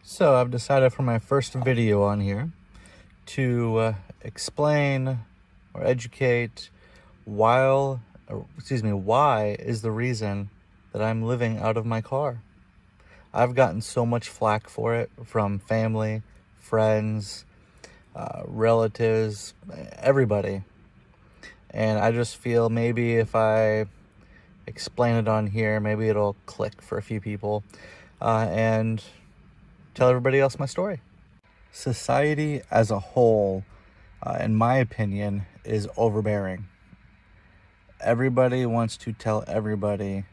So I've decided for my first video on here to explain or educate why is the reason that I'm living out of my car. I've gotten so much flack for it from family, friends, relatives, everybody. And I just feel maybe if I explain it on here, maybe it'll click for a few people and tell everybody else my story. Society as a whole, in my opinion, is overbearing. Everybody wants to tell everybody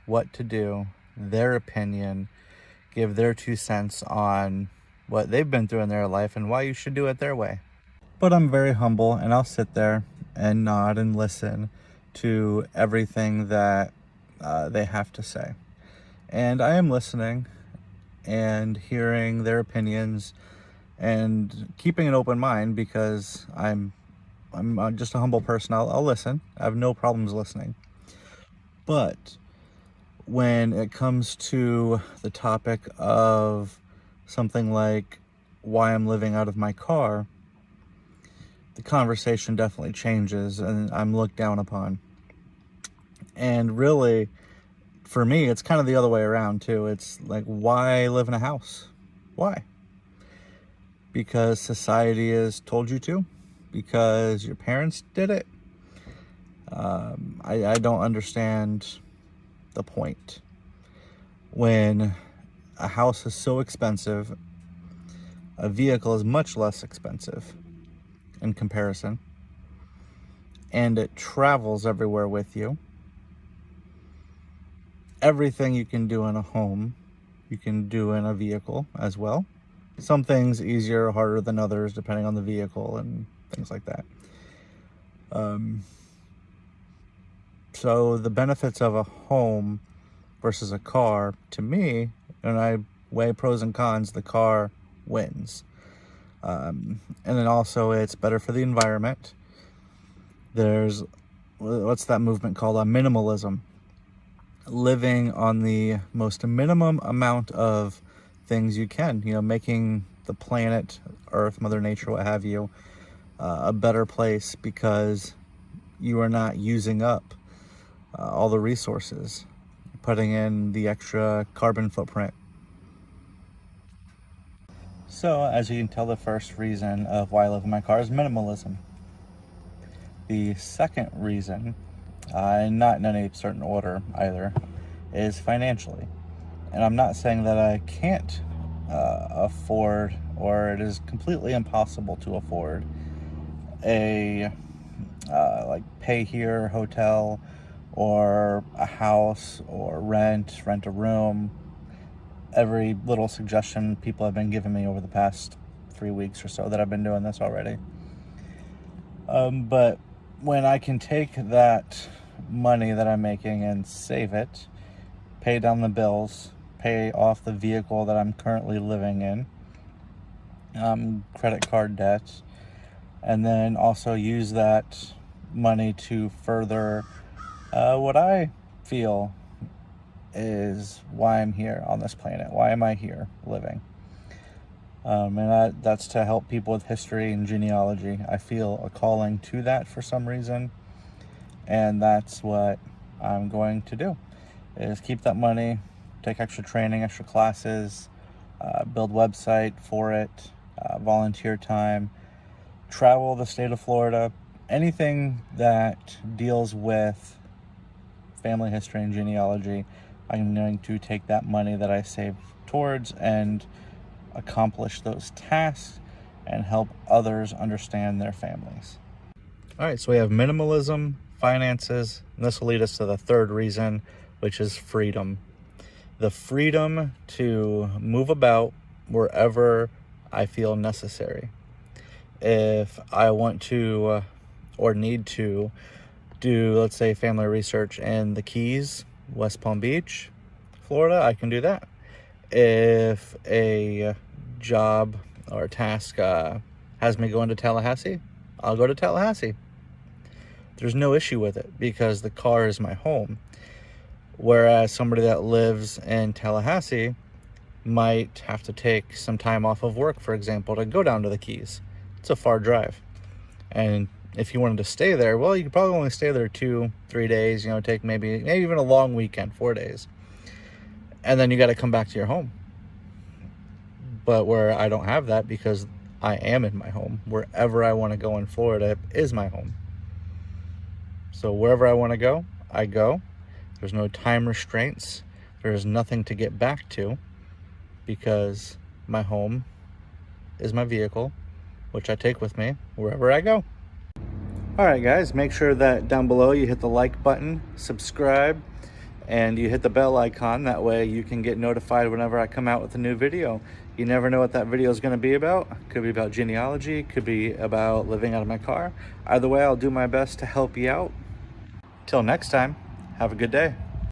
what to do, their opinion, give their 2 cents on what they've been through in their life and why you should do it their way. But I'm very humble, and I'll sit there and nod and listen to everything that they have to say. And I am listening and hearing their opinions and keeping an open mind because I'm just a humble person. I'll listen. I have no problems listening. But when it comes to the topic of something like why I'm living out of my car, the conversation definitely changes and I'm looked down upon. And really, for me, it's kind of the other way around too. It's like, why live in a house? Why? Because society has told you to? Because your parents did it? I don't understand the point. When a house is so expensive, a vehicle is much less expensive in comparison, and it travels everywhere with you. Everything you can do in a home, you can do in a vehicle as well. Some things easier or harder than others depending on the vehicle and things like that. So the benefits of a home versus a car, to me, when I weigh pros and cons, the car wins. And then also it's better for the environment. There's, what's that movement called? Minimalism. Living on the most minimum amount of things you can, making the planet, Earth, Mother Nature, what have you, a better place because you are not using up all the resources, putting in the extra carbon footprint. So, as you can tell, the first reason of why I live in my car is minimalism. The second reason, not in any certain order either, is financially. And I'm not saying that I can't afford, or it is completely impossible to afford a like pay here hotel or a house or rent a room. Every little suggestion people have been giving me over the past 3 weeks or so that I've been doing this already. But when I can take that money that I'm making and save it, pay down the bills, pay off the vehicle that I'm currently living in, credit card debt, and then also use that money to further what I feel is why I'm here on this planet. Why am I here living? And that's to help people with history and genealogy. I feel a calling to that for some reason, and that's what I'm going to do, is keep that money, take extra training, extra classes, build website for it, volunteer time, travel the state of Florida, anything that deals with family history and genealogy. I'm going to take that money that I saved towards and accomplish those tasks and help others understand their families. All right, so we have minimalism, finances, and this will lead us to the third reason, which is freedom. The freedom to move about wherever I feel necessary. If I want to or need to do, let's say, family research in the Keys, West Palm Beach, Florida, I can do that. If a job or task has me going to Tallahassee, I'll go to Tallahassee. There's no issue with it because the car is my home. Whereas somebody that lives in Tallahassee might have to take some time off of work, for example, to go down to the Keys. It's a far drive. And if you wanted to stay there, well, you could probably only stay there 2-3 days, take maybe even a long weekend, 4 days. And then you got to come back to your home. But where I don't have that, because I am in my home. Wherever I want to go in Florida is my home. So wherever I want to go, I go. There's no time restraints. There's nothing to get back to, because my home is my vehicle, which I take with me wherever I go. All right, guys, make sure that down below you hit the like button, subscribe, and you hit the bell icon. That way you can get notified whenever I come out with a new video. You never know what that video is going to be about. Could be about genealogy, could be about living out of my car. Either way, I'll do my best to help you out. Till next time, have a good day.